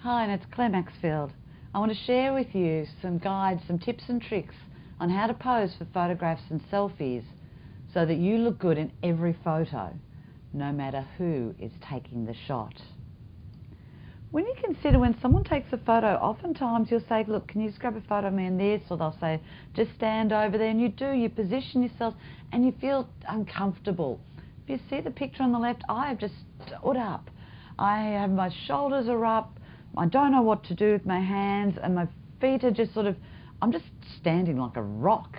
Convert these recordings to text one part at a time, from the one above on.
Hi, and it's Claire Maxfield. I want to share with you some guides, some tips and tricks on how to pose for photographs and selfies so that you look good in every photo, no matter who is taking the shot. When you consider when someone takes a photo, oftentimes you'll say, look, can you just grab a photo of me in this? Or they'll say, just stand over there, and you do, you position yourself and you feel uncomfortable. If you see the picture on the left, I have just stood up. I have, my shoulders are up, I don't know what to do with my hands, and my feet are just I'm just standing like a rock.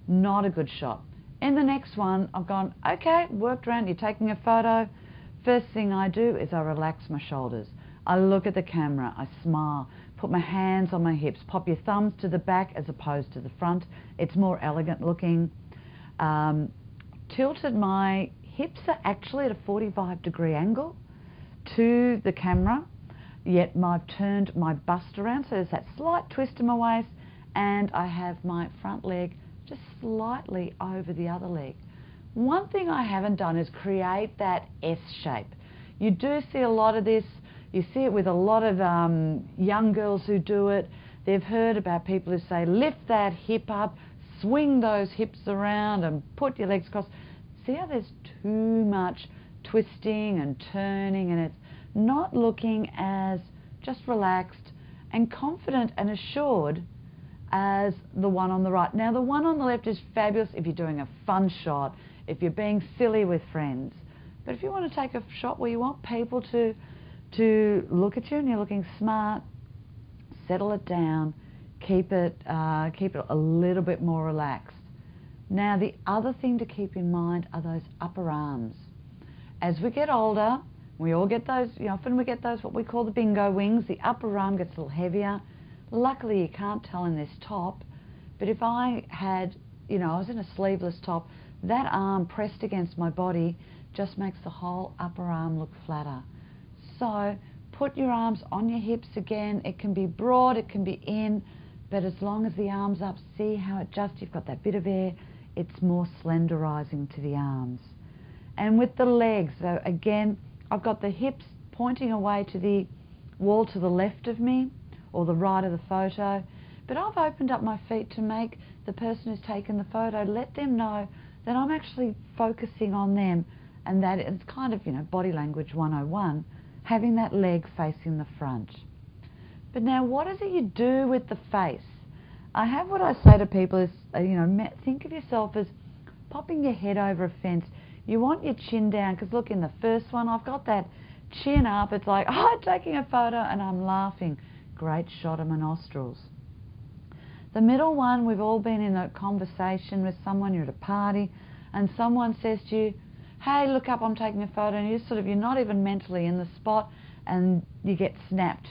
Not a good shot. In the next one, I've gone, okay, worked around, you're taking a photo. First thing I do is I relax my shoulders. I look at the camera, I smile, put my hands on my hips, pop your thumbs to the back as opposed to the front. It's more elegant looking. Tilted, my hips are actually at a 45-degree angle to the camera, yet I've turned my bust around, so there's that slight twist in my waist, and I have my front leg just slightly over the other leg. One thing I haven't done is create that S shape. You do see a lot of this. You see it with a lot of young girls who do it. They've heard about people who say, lift that hip up, swing those hips around and put your legs across. See how there's too much twisting and turning, and it's not looking as just relaxed and confident and assured as the one on the right. Now, the one on the left is fabulous if you're doing a fun shot, if you're being silly with friends. But if you want to take a shot where you want people to look at you and you're looking smart, settle it down, keep it a little bit more relaxed. Now, the other thing to keep in mind are those upper arms. As we get older, we all get those, often we get those what we call the bingo wings. The upper arm gets a little heavier. Luckily, you can't tell in this top, but if I had, I was in a sleeveless top, that arm pressed against my body just makes the whole upper arm look flatter. So put your arms on your hips again. It can be broad, it can be in, but as long as the arm's up, see how it just, you've got that bit of air, it's more slenderizing to the arms. And with the legs, so again, I've got the hips pointing away to the wall to the left of me, or the right of the photo, but I've opened up my feet to make the person who's taken the photo, let them know that I'm actually focusing on them, and that it's kind of, body language 101, having that leg facing the front. But now, what is it you do with the face? I have what I say to people is, think of yourself as popping your head over a fence. You want your chin down, because look, in the first one, I've got that chin up. It's like, I'm taking a photo and I'm laughing. Great shot of my nostrils. The middle one, we've all been in a conversation with someone, you're at a party, and someone says to you, hey, look up, I'm taking a photo, and you're not even mentally in the spot, and you get snapped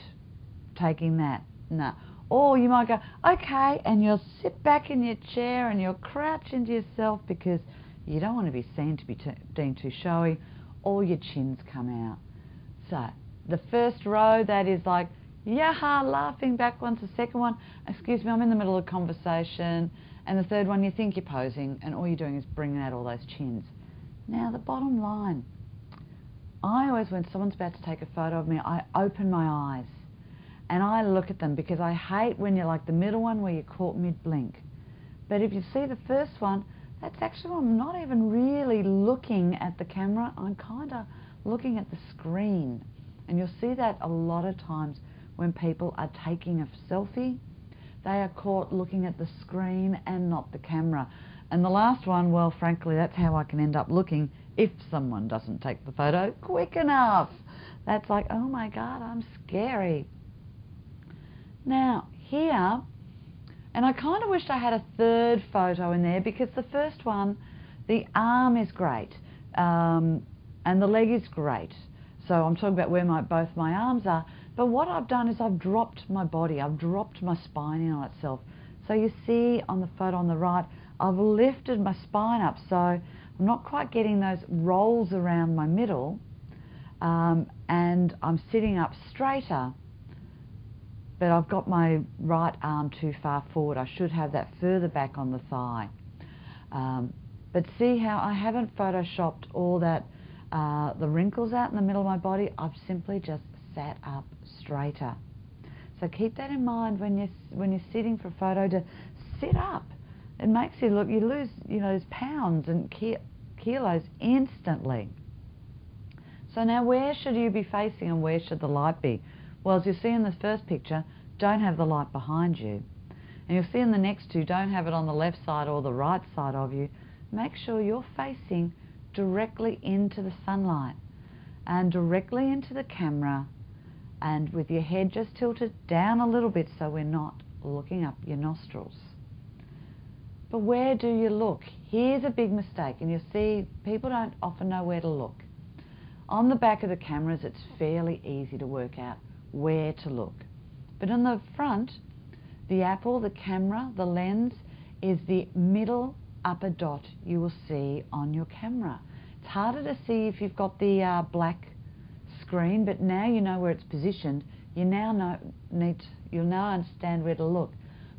taking that. No. Or you might go, okay, and you'll sit back in your chair and you'll crouch into yourself because you don't want to be seen to be being too showy, or your chins come out. So the first row, that is like, yaha, laughing back once. The second one, excuse me, I'm in the middle of a conversation. And the third one, you think you're posing, and all you're doing is bringing out all those chins. Now, the bottom line, I always, when someone's about to take a photo of me, I open my eyes and I look at them, because I hate when you're like the middle one where you're caught mid-blink. But if you see the first one, that's actually, I'm not even really looking at the camera, I'm kind of looking at the screen. And you'll see that a lot of times when people are taking a selfie, they are caught looking at the screen and not the camera. And the last one, well, frankly, that's how I can end up looking if someone doesn't take the photo quick enough. That's like, oh my God, I'm scary. Now, here, and I kind of wished I had a third photo in there, because the first one, the arm is great, and the leg is great. So I'm talking about where both my arms are. But what I've done is I've dropped my body, I've dropped my spine in on itself. So you see on the photo on the right, I've lifted my spine up, so I'm not quite getting those rolls around my middle, and I'm sitting up straighter, but I've got my right arm too far forward. I should have that further back on the thigh. But see how I haven't photoshopped all that, the wrinkles out in the middle of my body. I've simply just sat up straighter. So keep that in mind when you're sitting for a photo, to sit up. It makes you look, you lose, those pounds and kilos instantly. So now where should you be facing and where should the light be? Well, as you see in the first picture, don't have the light behind you. And you'll see in the next two, don't have it on the left side or the right side of you. Make sure you're facing directly into the sunlight and directly into the camera, and with your head just tilted down a little bit so we're not looking up your nostrils. But where do you look? Here's a big mistake, and you'll see people don't often know where to look. On the back of the cameras, it's fairly easy to work out where to look. But on the front, the apple, the camera, the lens is the middle upper dot you will see on your camera. It's harder to see if you've got the black screen, but now you know where it's positioned. You'll now understand where to look.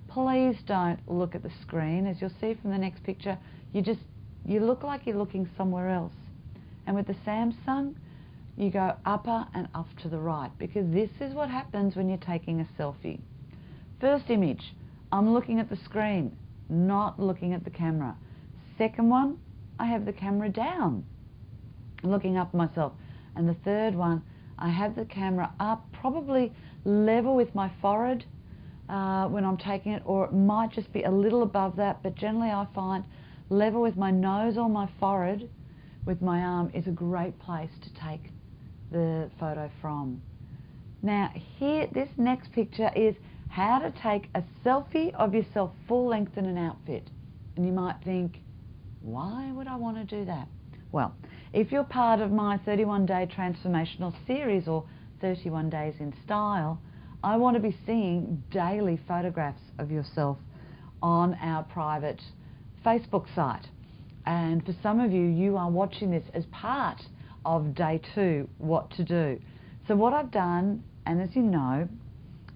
Please don't look at the screen. As you'll see from the next picture, you look like you're looking somewhere else. And with the Samsung, you go upper and off to the right, because this is what happens when you're taking a selfie. First image, I'm looking at the screen, not looking at the camera. Second one, I have the camera down, looking up myself. And the third one, I have the camera up, probably level with my forehead when I'm taking it, or it might just be a little above that, but generally I find level with my nose or my forehead with my arm is a great place to take the photo from. Now here, this next picture is how to take a selfie of yourself full length in an outfit. And you might think, why would I want to do that? Well, if you're part of my 31-day transformational series, or 31 days in style, I want to be seeing daily photographs of yourself on our private Facebook site. And for some of you, you are watching this as part of day 2, what to do. So what I've done, and as you know,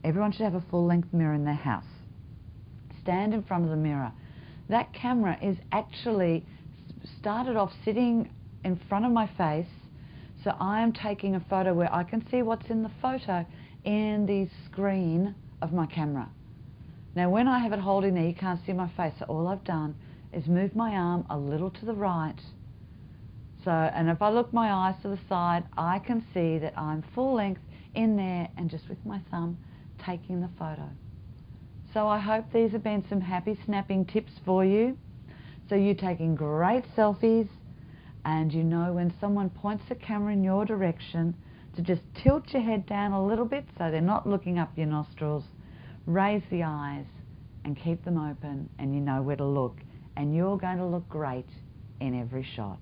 everyone should have a full-length mirror in their house. Stand in front of the mirror. That camera is actually started off sitting in front of my face, so I am taking a photo where I can see what's in the photo in the screen of my camera. Now when I have it holding there, you can't see my face, so all I've done is move my arm a little to the right. So, and if I look my eyes to the side, I can see that I'm full length in there, and just with my thumb taking the photo. So I hope these have been some happy snapping tips for you. So you're taking great selfies, and you know when someone points the camera in your direction to just tilt your head down a little bit so they're not looking up your nostrils, raise the eyes and keep them open, and you know where to look, and you're going to look great in every shot.